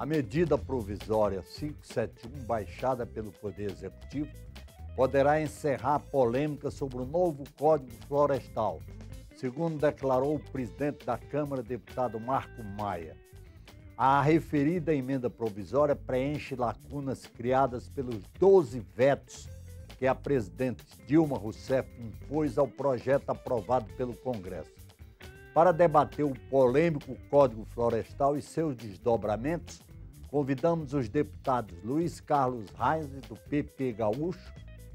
A medida provisória 571, baixada pelo Poder Executivo, poderá encerrar a polêmica sobre o novo Código Florestal, segundo declarou o presidente da Câmara, deputado Marco Maia. A referida emenda provisória preenche lacunas criadas pelos 12 vetos que a presidente Dilma Rousseff impôs ao projeto aprovado pelo Congresso. Para debater o polêmico Código Florestal e seus desdobramentos, convidamos os deputados Luiz Carlos Reis, do PP Gaúcho,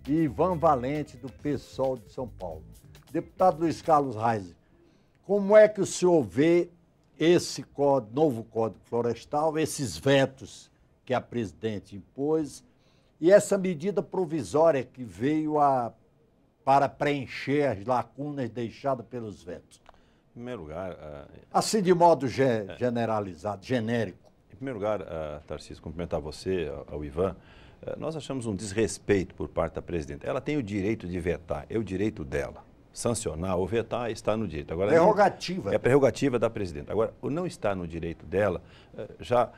e Ivan Valente, do PSOL de São Paulo. Deputado Luiz Carlos Reis, como é que o senhor vê esse novo Código Florestal, esses vetos que a presidente impôs e essa medida provisória que veio para preencher as lacunas deixadas pelos vetos? Em primeiro lugar... assim, de modo generalizado, genérico. Em primeiro lugar, Tarcísio, cumprimentar você, ao Ivan, nós achamos um desrespeito por parte da presidenta. Ela tem o direito de vetar, é o direito dela. Sancionar ou vetar está no direito. Agora, prerrogativa. É prerrogativa da presidenta. Agora, o não está no direito dela já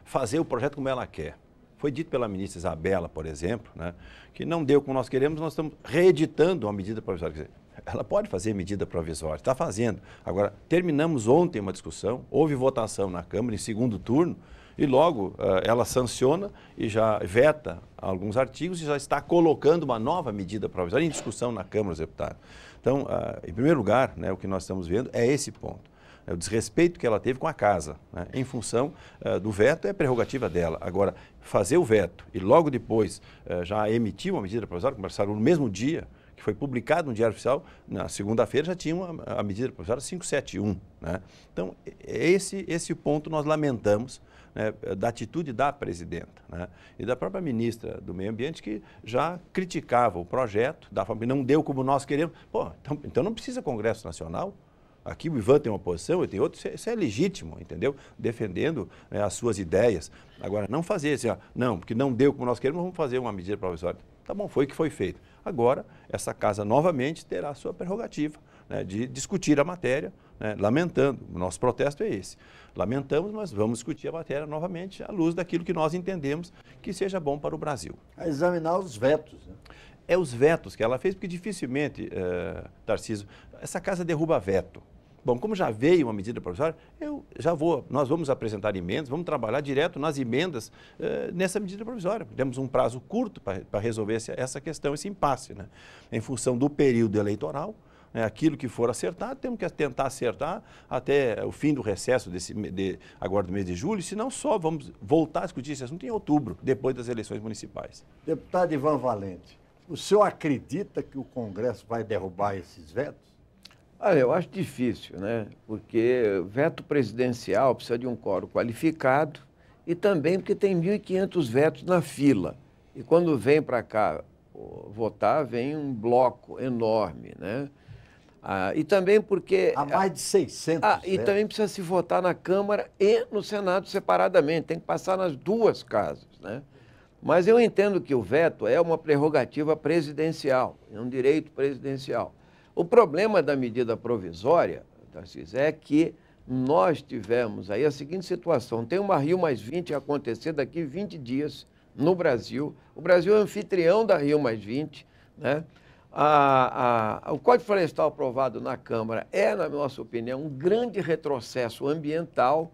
fazer o projeto como ela quer. Foi dito pela ministra Isabela, por exemplo, né, que não deu como nós queremos, nós estamos reeditando uma medida provisória. Quer dizer, ela pode fazer medida provisória, está fazendo. Agora, terminamos ontem uma discussão, houve votação na Câmara em segundo turno, e logo ela sanciona e já veta alguns artigos e já está colocando uma nova medida provisória em discussão na Câmara dos Deputados. Então, em primeiro lugar, né, o que nós estamos vendo é esse ponto. O desrespeito que ela teve com a casa, né, em função do veto, é prerrogativa dela. Agora, fazer o veto e logo depois já emitir uma medida provisória, conversaram no mesmo dia, que foi publicado no Diário Oficial, na segunda-feira já tinha a medida provisória 571. Né? Então, esse ponto nós lamentamos, né, da atitude da presidenta, né, e da própria ministra do Meio Ambiente, que já criticava o projeto, da forma que não deu como nós queremos. Pô, então não precisa Congresso Nacional. Aqui o Ivan tem uma posição, eu tenho outra, isso é legítimo, entendeu? Defendendo, né, as suas ideias. Agora, não fazer assim, não, porque não deu como nós queremos, vamos fazer uma medida provisória. Tá bom, foi o que foi feito. Agora, essa casa novamente terá a sua prerrogativa, né, de discutir a matéria, né, lamentando. O nosso protesto é esse. Lamentamos, mas vamos discutir a matéria novamente à luz daquilo que nós entendemos que seja bom para o Brasil. A examinar os vetos, né? É os vetos que ela fez, porque dificilmente, Tarcísio, essa casa derruba veto. Bom, como já veio uma medida provisória, nós vamos apresentar emendas, vamos trabalhar direto nas emendas nessa medida provisória. Temos um prazo curto para resolver essa questão, esse impasse, né? Em função do período eleitoral, né, aquilo que for acertado, temos que tentar acertar até o fim do recesso agora do mês de julho, senão só vamos voltar a discutir esse assunto em outubro, depois das eleições municipais. Deputado Ivan Valente, o senhor acredita que o Congresso vai derrubar esses vetos? Olha, eu acho difícil, né? Porque veto presidencial precisa de um quórum qualificado e também porque tem 1.500 vetos na fila. E quando vem para cá votar, vem um bloco enorme, né? E também porque... Há mais de 600 vetos. E também precisa se votar na Câmara e no Senado separadamente. Tem que passar nas duas casas, né? Mas eu entendo que o veto é uma prerrogativa presidencial, é um direito presidencial. O problema da medida provisória, Tarcísio, é que nós tivemos aí a seguinte situação. Tem uma Rio+20 a acontecer daqui 20 dias no Brasil. O Brasil é anfitrião da Rio+20, né? O Código Florestal aprovado na Câmara é, na nossa opinião, um grande retrocesso ambiental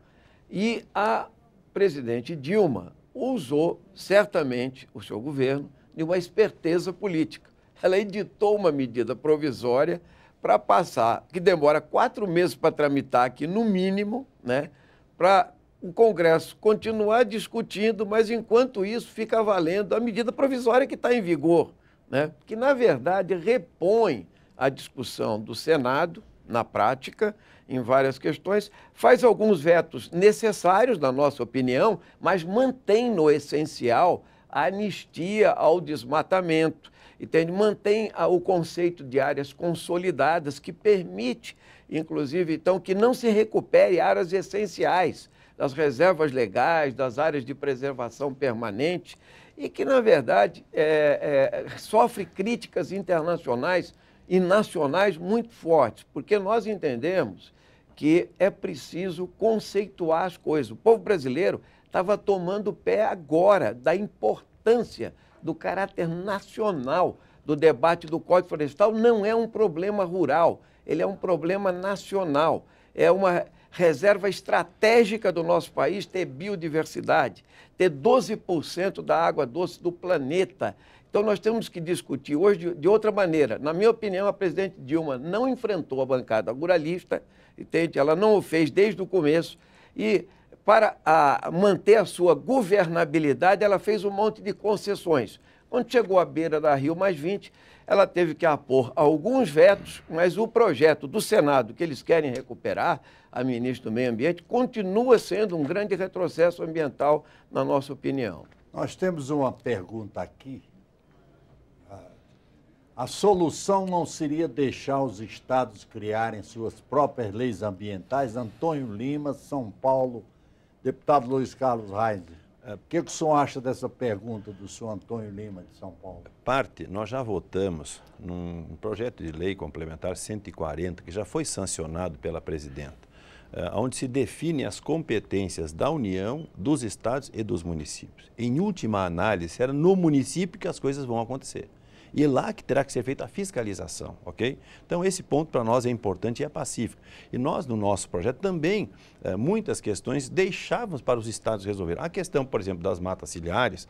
e a presidente Dilma usou certamente o seu governo de uma esperteza política. Ela editou uma medida provisória para passar, que demora 4 meses para tramitar aqui, no mínimo, né, para o Congresso continuar discutindo, mas enquanto isso fica valendo a medida provisória que está em vigor, né, que na verdade repõe a discussão do Senado, na prática, em várias questões, faz alguns vetos necessários, na nossa opinião, mas mantém no essencial a anistia ao desmatamento, entende? Mantém o conceito de áreas consolidadas, que permite, inclusive, então, que não se recupere áreas essenciais das reservas legais, das áreas de preservação permanente, e que, na verdade, sofre críticas internacionais e nacionais muito fortes, porque nós entendemos que é preciso conceituar as coisas. O povo brasileiro estava tomando pé agora da importância do caráter nacional do debate do Código Florestal. Não é um problema rural, ele é um problema nacional. É uma reserva estratégica do nosso país ter biodiversidade, ter 12% da água doce do planeta. Então, nós temos que discutir hoje de outra maneira. Na minha opinião, a presidente Dilma não enfrentou a bancada ruralista, entende? Ela não o fez desde o começo e, para manter a sua governabilidade, ela fez um monte de concessões. Quando chegou à beira da Rio+20, ela teve que apor alguns vetos, mas o projeto do Senado, que eles querem recuperar, a ministra do Meio Ambiente, continua sendo um grande retrocesso ambiental, na nossa opinião. Nós temos uma pergunta aqui. A solução não seria deixar os estados criarem suas próprias leis ambientais? Antônio Lima, São Paulo, deputado Luiz Carlos Reis. O que o senhor acha dessa pergunta do senhor Antônio Lima, de São Paulo? Nós já votamos num projeto de lei complementar 140, que já foi sancionado pela presidenta, onde se define as competências da União, dos estados e dos municípios. Em última análise, será no município que as coisas vão acontecer. E lá que terá que ser feita a fiscalização, ok? Então, esse ponto para nós é importante e é pacífico. E nós, no nosso projeto, também, muitas questões deixávamos para os estados resolverem. A questão, por exemplo, das matas ciliares,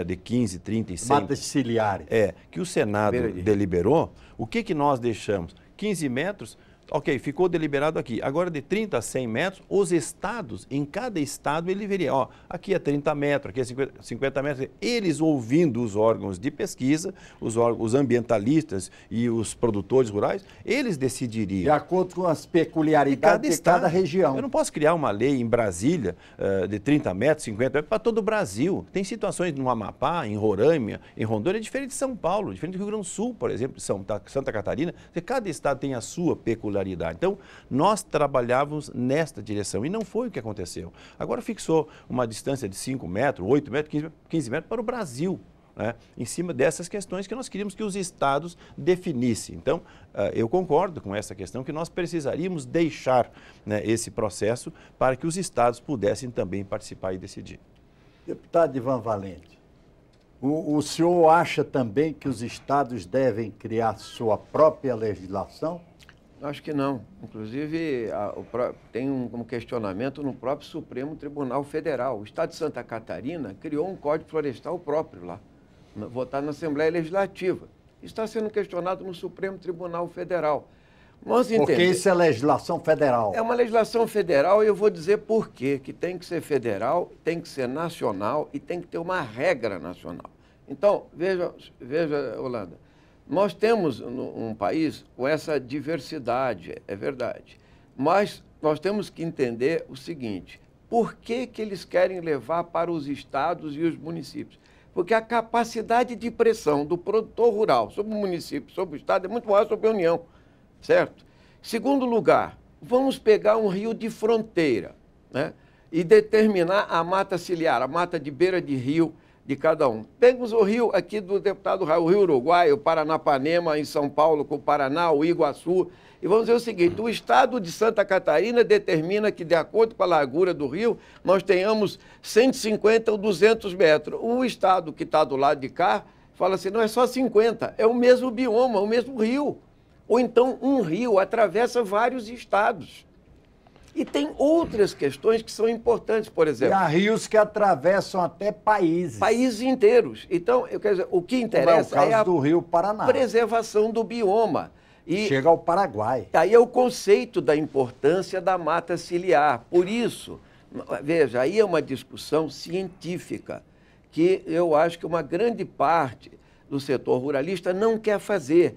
de 15, 30 e 100... Matas ciliares. Que o Senado deliberou, o que nós deixamos? 15 metros... Ok, ficou deliberado aqui. Agora, de 30 a 100 metros, os estados, em cada estado, ele veria, aqui é 30 metros, aqui é 50 metros. Eles, ouvindo os órgãos de pesquisa, os ambientalistas e os produtores rurais, eles decidiriam. De acordo com as peculiaridades de cada região. Eu não posso criar uma lei em Brasília de 30 metros, 50 metros, para todo o Brasil. Tem situações no Amapá, em Roraima, em Rondônia, diferente de São Paulo, diferente do Rio Grande do Sul, por exemplo, de Santa Catarina. Cada estado tem a sua peculiaridade. Então, nós trabalhávamos nesta direção e não foi o que aconteceu. Agora fixou uma distância de 5 metros, 8 metros, 15 metros para o Brasil, né? Em cima dessas questões que nós queríamos que os estados definissem. Então, eu concordo com essa questão que nós precisaríamos deixar, né, esse processo para que os estados pudessem também participar e decidir. Deputado Ivan Valente, o senhor acha também que os estados devem criar sua própria legislação? Acho que não. Inclusive, tem um questionamento no próprio Supremo Tribunal Federal. O Estado de Santa Catarina criou um Código Florestal próprio lá, votado na Assembleia Legislativa. Está sendo questionado no Supremo Tribunal Federal. Porque isso é legislação federal. É uma legislação federal e eu vou dizer por quê. Que tem que ser federal, tem que ser nacional e tem que ter uma regra nacional. Então, veja, Holanda, nós temos um país com essa diversidade, é verdade, mas nós temos que entender o seguinte: por que eles querem levar para os estados e os municípios? Porque a capacidade de pressão do produtor rural sobre o município, sobre o estado, é muito maior sobre a União, certo? Segundo lugar, vamos pegar um rio de fronteira, né, e determinar a mata ciliar, a mata de beira de rio, de cada um. Temos o rio aqui do deputado Raul, o Rio Uruguai, o Paranapanema, em São Paulo, com o Paraná, o Iguaçu. E vamos dizer o seguinte: o estado de Santa Catarina determina que, de acordo com a largura do rio, nós tenhamos 150 ou 200 metros. O estado que está do lado de cá fala assim: não, é só 50, é o mesmo bioma, o mesmo rio. Ou então um rio atravessa vários estados. E tem outras questões que são importantes, por exemplo. E há rios que atravessam até países. Países inteiros. Então, eu quero dizer, o que interessa é a do Rio Paraná. Preservação do bioma. E chega ao Paraguai. Aí é o conceito da importância da mata ciliar. Por isso, veja, aí é uma discussão científica que eu acho que uma grande parte do setor ruralista não quer fazer.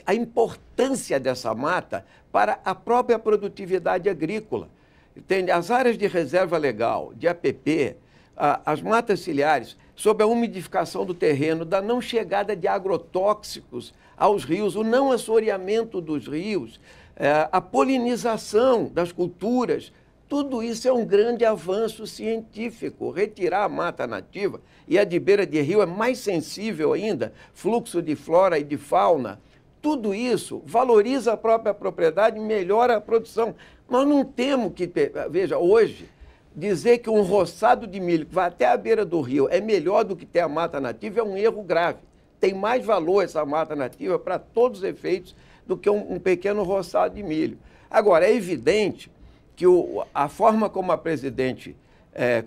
A importância dessa mata para a própria produtividade agrícola. Entende? As áreas de reserva legal, de APP, as matas ciliares, sob a umidificação do terreno, da não chegada de agrotóxicos aos rios, o não assoreamento dos rios, a polinização das culturas, tudo isso é um grande avanço científico. Retirar a mata nativa, e a de beira de rio é mais sensível ainda, fluxo de flora e de fauna, tudo isso valoriza a própria propriedade e melhora a produção. Nós não temos que... Veja, hoje, dizer que um roçado de milho que vai até a beira do rio é melhor do que ter a mata nativa é um erro grave. Tem mais valor essa mata nativa para todos os efeitos do que um pequeno roçado de milho. Agora, é evidente que a forma como a presidente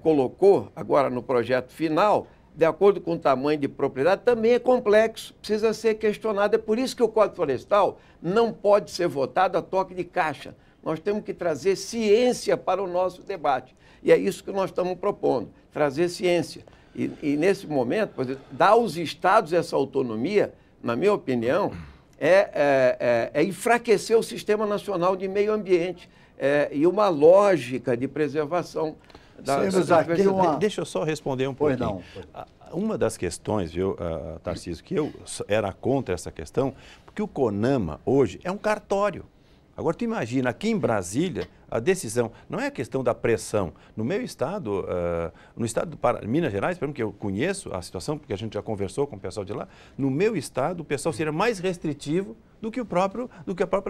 colocou agora no projeto final, de acordo com o tamanho de propriedade, também é complexo, precisa ser questionado. É por isso que o Código Florestal não pode ser votado a toque de caixa. Nós temos que trazer ciência para o nosso debate. E é isso que nós estamos propondo, trazer ciência. E nesse momento, por exemplo, dar aos estados essa autonomia, na minha opinião, é enfraquecer o Sistema Nacional de Meio Ambiente e uma lógica de preservação da diversidade. Deixa eu só responder um pouquinho. Não. Uma das questões, viu, Tarcísio, que eu era contra essa questão, porque o CONAMA hoje é um cartório. Agora, tu imagina, aqui em Brasília, a decisão, não é a questão da pressão. No meu estado, no estado de Minas Gerais, por exemplo, que eu conheço a situação, porque a gente já conversou com o pessoal de lá, no meu estado o pessoal seria mais restritivo do que a própria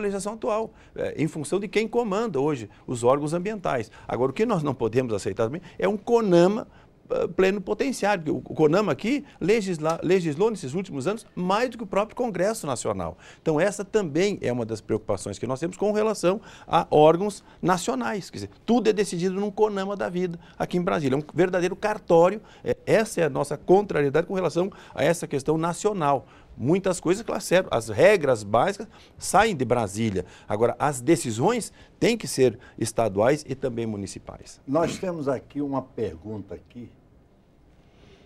legislação atual, em função de quem comanda hoje os órgãos ambientais. Agora, o que nós não podemos aceitar também é um CONAMA pleno potenciário, porque o CONAMA aqui legislou nesses últimos anos mais do que o próprio Congresso Nacional. Então, essa também é uma das preocupações que nós temos com relação a órgãos nacionais. Quer dizer, tudo é decidido num CONAMA da vida aqui em Brasília. É um verdadeiro cartório. Essa é a nossa contrariedade com relação a essa questão nacional. Muitas coisas, claro, sério, as regras básicas saem de Brasília. Agora, as decisões têm que ser estaduais e também municipais. Nós temos aqui uma pergunta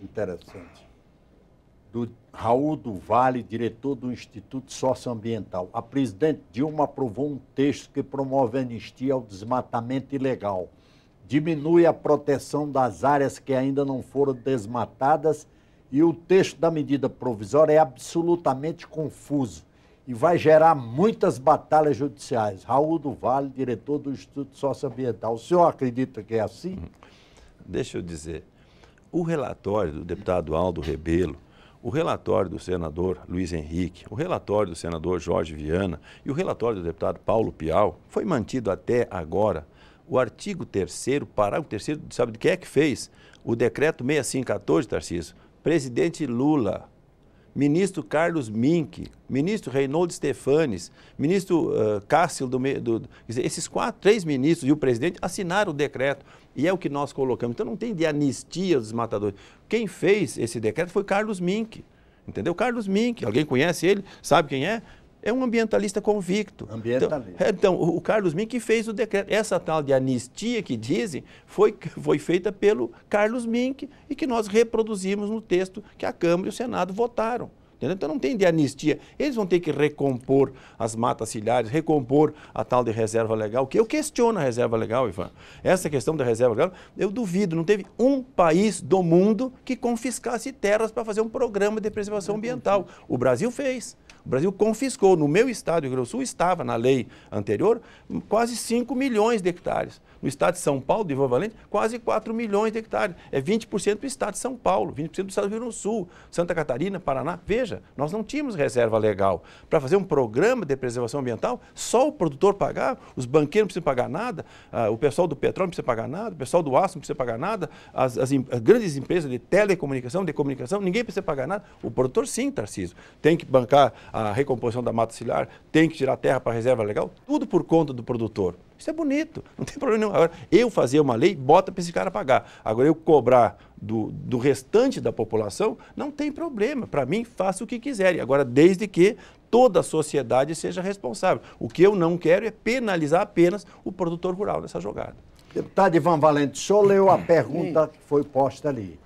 interessante, do Raul do Vale, diretor do Instituto Socioambiental. A presidente Dilma aprovou um texto que promove anistia ao desmatamento ilegal, diminui a proteção das áreas que ainda não foram desmatadas e o texto da medida provisória é absolutamente confuso e vai gerar muitas batalhas judiciais. Raul do Vale, diretor do Instituto Socioambiental. O senhor acredita que é assim? Deixa eu dizer, o relatório do deputado Aldo Rebelo, o relatório do senador Luiz Henrique, o relatório do senador Jorge Viana e o relatório do deputado Paulo Piau foi mantido até agora. O artigo 3º, parágrafo 3º, sabe de quem é que fez? O decreto 6514, Tarcísio. Presidente Lula, ministro Carlos Mink, ministro Reinaldo Stefanes, ministro Cássio, esses 3 ministros e o presidente assinaram o decreto. E é o que nós colocamos. Então não tem de anistia dos matadores. Quem fez esse decreto foi Carlos Mink, entendeu? Carlos Mink, alguém conhece ele? Sabe quem é? É um ambientalista convicto. Ambientalista. Então o Carlos Mink fez o decreto. Essa tal de anistia que dizem foi feita pelo Carlos Mink e que nós reproduzimos no texto que a Câmara e o Senado votaram. Entendeu? Então não tem de anistia. Eles vão ter que recompor as matas ciliares, recompor a tal de reserva legal, que eu questiono a reserva legal, Ivan. Essa questão da reserva legal, eu duvido, não teve um país do mundo que confiscasse terras para fazer um programa de preservação ambiental. O Brasil fez. O Brasil confiscou. No meu estado, Rio Grande do Sul, estava na lei anterior quase 5 milhões de hectares. No estado de São Paulo, de Ivan Valente, quase 4 milhões de hectares. É 20% do estado de São Paulo, 20% do estado do Rio Grande do Sul, Santa Catarina, Paraná. Veja, nós não tínhamos reserva legal. Para fazer um programa de preservação ambiental, só o produtor pagava, os banqueiros não precisam pagar nada, o pessoal do petróleo não precisa pagar nada, o pessoal do aço não precisa pagar nada, as grandes empresas de telecomunicação, de comunicação, ninguém precisa pagar nada. O produtor sim, Tarcísio, tem que bancar a recomposição da mata ciliar, tem que tirar terra para reserva legal, tudo por conta do produtor. Isso é bonito, não tem problema nenhum. Agora, eu fazer uma lei, bota para esse cara pagar. Agora, eu cobrar do restante da população, não tem problema. Para mim, faça o que quiserem. Agora, desde que toda a sociedade seja responsável. O que eu não quero é penalizar apenas o produtor rural nessa jogada. Deputado Ivan Valente, o senhor leu a pergunta que foi posta ali.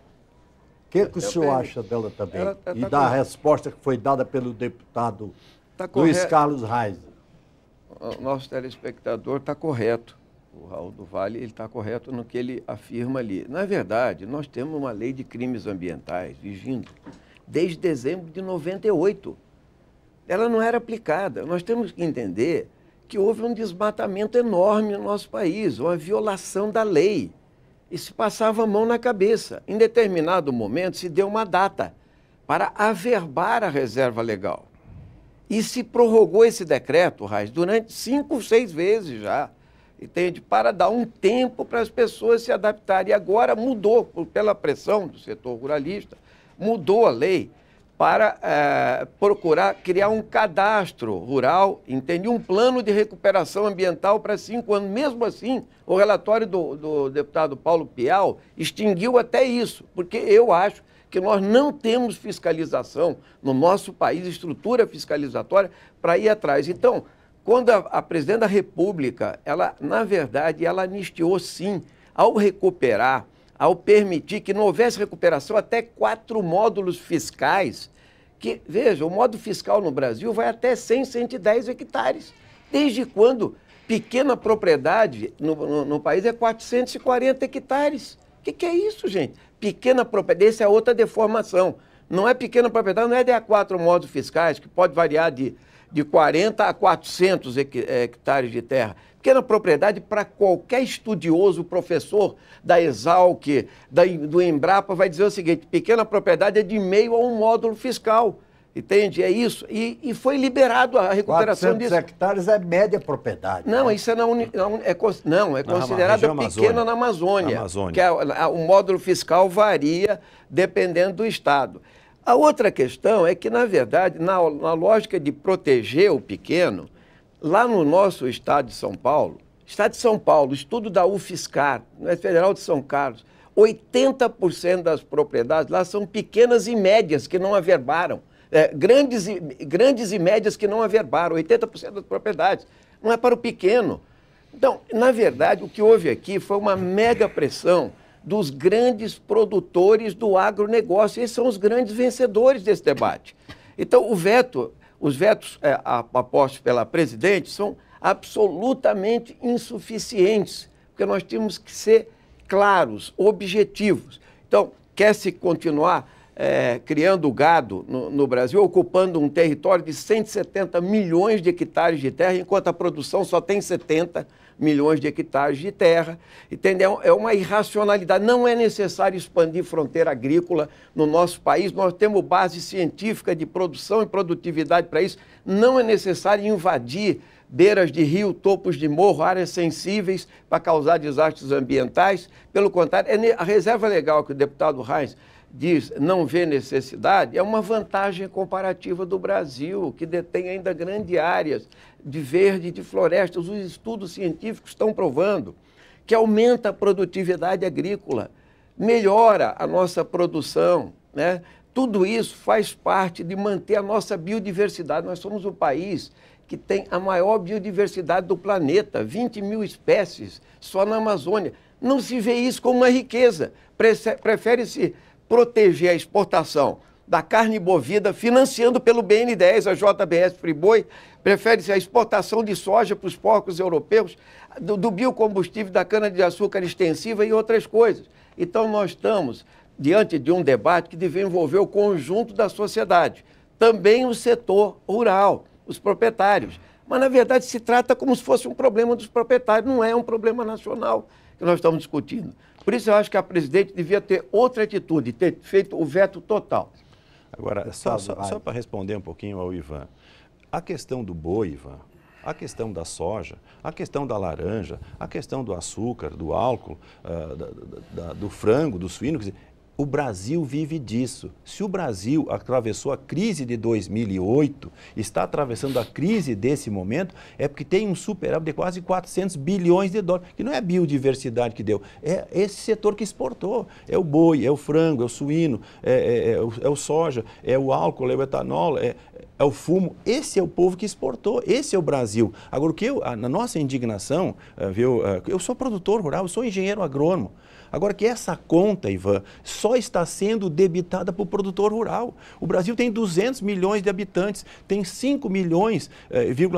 O que o senhor acha dela também? E da resposta que foi dada pelo deputado Luiz Carlos Reis. O nosso telespectador está correto. O Raul do Vale está correto no que ele afirma ali. Na verdade, nós temos uma lei de crimes ambientais vigindo desde dezembro de 98. Ela não era aplicada. Nós temos que entender que houve um desmatamento enorme no nosso país, uma violação da lei. E se passava a mão na cabeça. Em determinado momento, se deu uma data para averbar a reserva legal. E se prorrogou esse decreto, Reis, durante 5 ou 6 vezes já. entende? Para dar um tempo para as pessoas se adaptarem. E agora mudou, pela pressão do setor ruralista, mudou a lei para procurar criar um cadastro rural, entende? Um plano de recuperação ambiental para 5 anos. Mesmo assim, o relatório do deputado Paulo Pial extinguiu até isso, porque eu acho que nós não temos fiscalização no nosso país, estrutura fiscalizatória, para ir atrás. Então, quando a presidente da República, ela, na verdade, ela anistiou sim, ao recuperar, ao permitir que não houvesse recuperação, até 4 módulos fiscais, que, veja, o módulo fiscal no Brasil vai até 100, 110 hectares. Desde quando pequena propriedade no país é 440 hectares? O que é isso, gente? Pequena propriedade, essa é outra deformação. Não é pequena propriedade, não é de 4 módulos fiscais, que pode variar de 40 a 400 hectares de terra. Pequena propriedade, para qualquer estudioso, professor da Exalc, do Embrapa, vai dizer o seguinte: pequena propriedade é de meio a 1 módulo fiscal. Entende? É isso. E foi liberado a recuperação 400 disso. hectares é média propriedade. Não, né? isso é considerada pequena na Amazônia. Que o módulo fiscal varia dependendo do estado. A outra questão é que, na verdade, na lógica de proteger o pequeno, lá no nosso estado de São Paulo, estudo da UFSCar, Federal de São Carlos, 80% das propriedades lá são pequenas e médias que não averbaram. Grandes e médias que não averbaram, 80% das propriedades. Não é para o pequeno. Então, na verdade, o que houve aqui foi uma mega pressão dos grandes produtores do agronegócio. Esses são os grandes vencedores desse debate. Então, os vetos apostos pela presidente são absolutamente insuficientes, porque nós temos que ser claros, objetivos. Então, quer-se continuar criando gado no Brasil, ocupando um território de 170 milhões de hectares de terra, enquanto a produção só tem 70 milhões de hectares de terra, entendeu? É uma irracionalidade. Não é necessário expandir fronteira agrícola no nosso país, nós temos base científica de produção e produtividade para isso. Não é necessário invadir beiras de rio, topos de morro, áreas sensíveis para causar desastres ambientais. Pelo contrário, a reserva legal que o deputado Reis diz não vê necessidade, é uma vantagem comparativa do Brasil, que detém ainda grandes áreas de verde e de florestas. Os estudos científicos estão provando que aumenta a produtividade agrícola, melhora a nossa produção, né? Tudo isso faz parte de manter a nossa biodiversidade. Nós somos o país que tem a maior biodiversidade do planeta, 20 mil espécies só na Amazônia. Não se vê isso como uma riqueza, prefere-se proteger a exportação da carne bovina, financiando pelo BN10, a JBS Friboi, prefere-se a exportação de soja para os porcos europeus, do biocombustível, da cana-de-açúcar extensiva e outras coisas. Então, nós estamos diante de um debate que deve envolver o conjunto da sociedade, também o setor rural, os proprietários. Mas, na verdade, se trata como se fosse um problema dos proprietários, não é um problema nacional que nós estamos discutindo. Por isso, eu acho que a presidente devia ter outra atitude, ter feito o veto total. Agora, só para responder um pouquinho ao Ivan, a questão do boi, Ivan, a questão da soja, a questão da laranja, a questão do açúcar, do álcool, do frango, do suíno, quer dizer, o Brasil vive disso. Se o Brasil atravessou a crise de 2008, está atravessando a crise desse momento, é porque tem um superávit de quase 400 bilhões de dólares, que não é a biodiversidade que deu, é esse setor que exportou. É o boi, é o frango, é o suíno, é o soja, é o álcool, é o etanol, é o fumo. Esse é o povo que exportou, esse é o Brasil. Agora, na nossa indignação, viu, eu sou produtor rural, eu sou engenheiro agrônomo. Agora que essa conta, Ivan, só está sendo debitada para o produtor rural. O Brasil tem 200 milhões de habitantes, tem 5 milhões,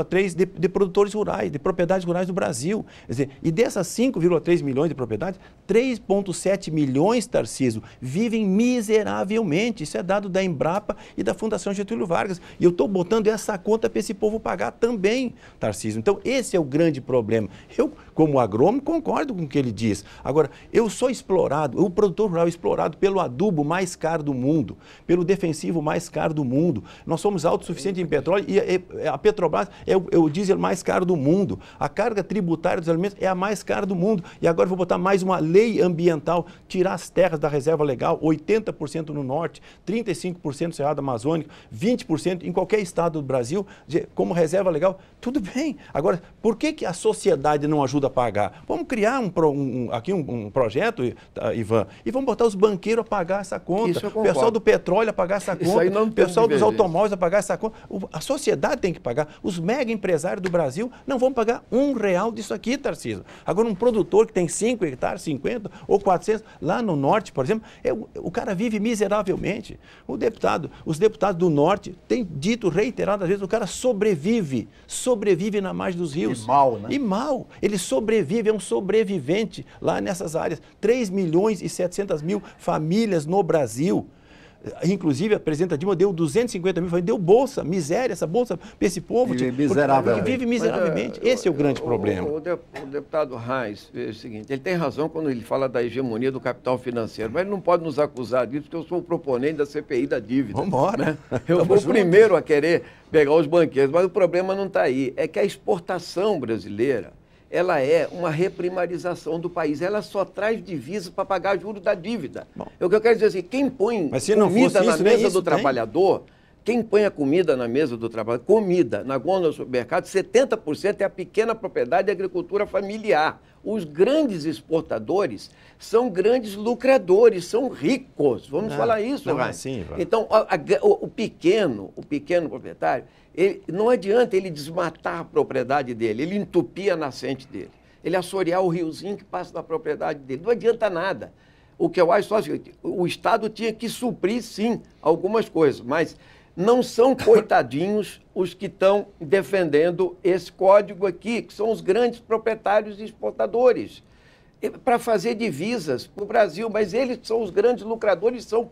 3 de produtores rurais, de propriedades rurais no Brasil. Quer dizer, e dessas 5,3 milhões de propriedades, 3,7 milhões, Tarcísio, vivem miseravelmente. Isso é dado da Embrapa e da Fundação Getúlio Vargas. E eu estou botando essa conta para esse povo pagar também, Tarcísio. Então, esse é o grande problema. Eu, como agrônomo, concordo com o que ele diz. Agora, eu sou só explorado, o produtor rural é explorado pelo adubo mais caro do mundo, pelo defensivo mais caro do mundo. Nós somos autossuficientes em petróleo e a Petrobras é o diesel mais caro do mundo. A carga tributária dos alimentos é a mais cara do mundo. E agora eu vou botar mais uma lei ambiental, tirar as terras da reserva legal, 80% no norte, 35% no Cerrado Amazônico, 20% em qualquer estado do Brasil, como reserva legal. Tudo bem. Agora, por que a sociedade não ajuda a pagar? Vamos criar aqui um projeto, Ivan, e vamos botar os banqueiros a pagar essa conta, o pessoal do petróleo a pagar essa conta, o pessoal dos automóveis a pagar essa conta. A sociedade tem que pagar. Os mega empresários do Brasil não vão pagar R$1 disso aqui, Tarcísio. Agora, um produtor que tem 5 hectares, 50 ou 400, lá no norte, por exemplo, o cara vive miseravelmente. Os deputados do norte têm dito reiteradas vezes, o cara sobrevive na margem dos rios. E mal, né? E mal. Ele sobrevive, é um sobrevivente lá nessas áreas. 3.700.000 famílias no Brasil. Inclusive, a presidenta Dilma deu 250 mil, deu bolsa, miséria, essa bolsa para esse povo. Vive miseravelmente. Esse é o grande problema. O deputado Reis, veja o seguinte, ele tem razão quando ele fala da hegemonia do capital financeiro, mas ele não pode nos acusar disso, porque eu sou o proponente da CPI da dívida. Vamos embora. Né? Eu vou o primeiro a querer pegar os banqueiros, mas o problema não está aí. É que a exportação brasileira, ela é uma reprimarização do país. Ela só traz divisas para pagar juros da dívida. O que eu quero dizer assim, quem põe comida na mesa do trabalhador, quem põe a comida na mesa do trabalhador, comida na gôndola do supermercado, 70% é a pequena propriedade de agricultura familiar. Os grandes exportadores são grandes lucradores, são ricos. Vamos falar isso, Raíssa. Assim, então, o pequeno proprietário, não adianta ele desmatar a propriedade dele, ele entupir a nascente dele, ele assorear o riozinho que passa na propriedade dele, não adianta nada. O que eu acho só assim, o Estado tinha que suprir, sim, algumas coisas, mas não são coitadinhos os que estão defendendo esse código aqui, que são os grandes proprietários e exportadores, para fazer divisas para o Brasil, mas eles são os grandes lucradores, são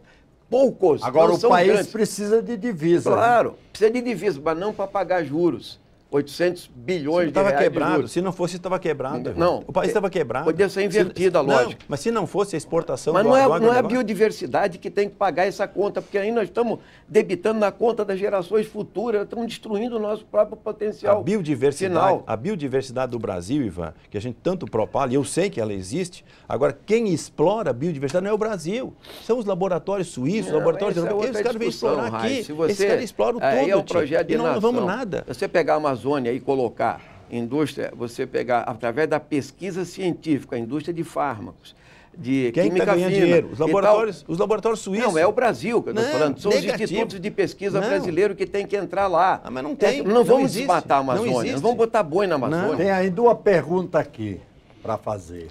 poucos. Agora, o país precisa de divisa. Claro, precisa de divisa, mas não para pagar juros. 800 bilhões de reais quebrado. de juros. Se não fosse, estava quebrado. Não, o país estava quebrado. Podia ser invertida a lógica. Não, mas se não fosse a exportação mas não é a biodiversidade que tem que pagar essa conta, porque aí nós estamos debitando na conta das gerações futuras, estamos destruindo o nosso próprio potencial final. A biodiversidade do Brasil, Ivan, que a gente tanto propala, e eu sei que ela existe, agora quem explora a biodiversidade não é o Brasil, são os laboratórios suíços, laboratórios europeus, eles querem explorar aqui, eles querem explorar tudo, é um projeto de e não vamos nada. Você pegar a Amazônia e colocar indústria, você pegar, através da pesquisa científica, a indústria de fármacos, de química fina. Dinheiro? Os laboratórios suíços. Não, é o Brasil que eu estou falando. São os institutos de pesquisa brasileiros que têm que entrar lá. Mas não tem. Não vamos desmatar a Amazônia, não vamos botar boi na Amazônia. Tem ainda uma pergunta aqui para fazer.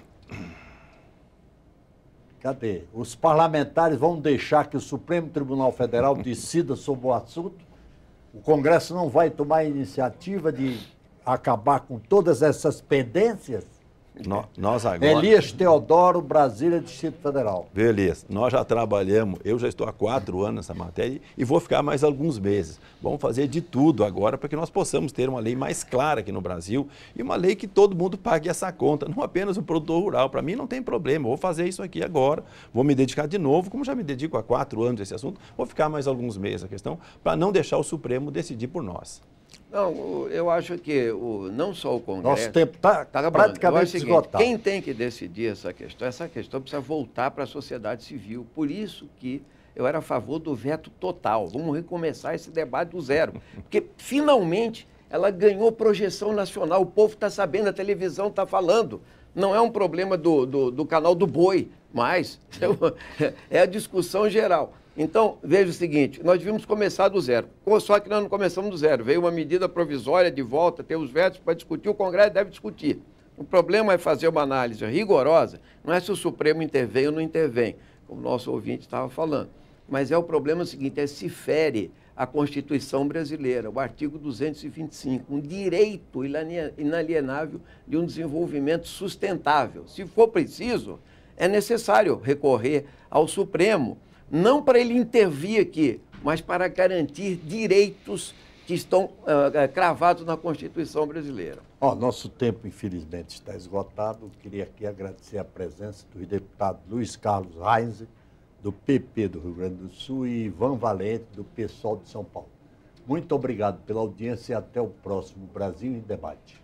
Cadê? Os parlamentares vão deixar que o Supremo Tribunal Federal decida sobre o assunto? O Congresso não vai tomar a iniciativa de acabar com todas essas pendências? Nós agora... Elias Teodoro, Brasília, Distrito Federal. Beleza, nós já trabalhamos, eu já estou há 4 anos nessa matéria e vou ficar mais alguns meses. Vamos fazer de tudo agora para que nós possamos ter uma lei mais clara aqui no Brasil e uma lei que todo mundo pague essa conta, não apenas o produtor rural. Para mim não tem problema, vou fazer isso aqui agora, vou me dedicar de novo, como já me dedico há 4 anos a esse assunto, vou ficar mais alguns meses a questão, para não deixar o Supremo decidir por nós. Não, eu acho que não só o Congresso... Nosso tempo está praticamente esgotado. Quem tem que decidir essa questão precisa voltar para a sociedade civil. Por isso que eu era a favor do veto total. Vamos recomeçar esse debate do zero. Porque, finalmente, ela ganhou projeção nacional. O povo está sabendo, a televisão está falando. Não é um problema do canal do Boi, mas é a discussão geral. Então, veja o seguinte, nós devíamos começar do zero, só que nós não começamos do zero. Veio uma medida provisória de volta, tem os vetos para discutir, o Congresso deve discutir. O problema é fazer uma análise rigorosa, não é se o Supremo intervém ou não intervém, como o nosso ouvinte estava falando, mas o problema seguinte, se fere a Constituição brasileira, o artigo 225, um direito inalienável de um desenvolvimento sustentável. Se for preciso, é necessário recorrer ao Supremo, não para ele intervir aqui, mas para garantir direitos que estão cravados na Constituição brasileira. Nosso tempo, infelizmente, está esgotado. Queria aqui agradecer a presença dos deputados Luiz Carlos Reis, do PP do Rio Grande do Sul, e Ivan Valente, do PSOL de São Paulo. Muito obrigado pela audiência e até o próximo Brasil em Debate.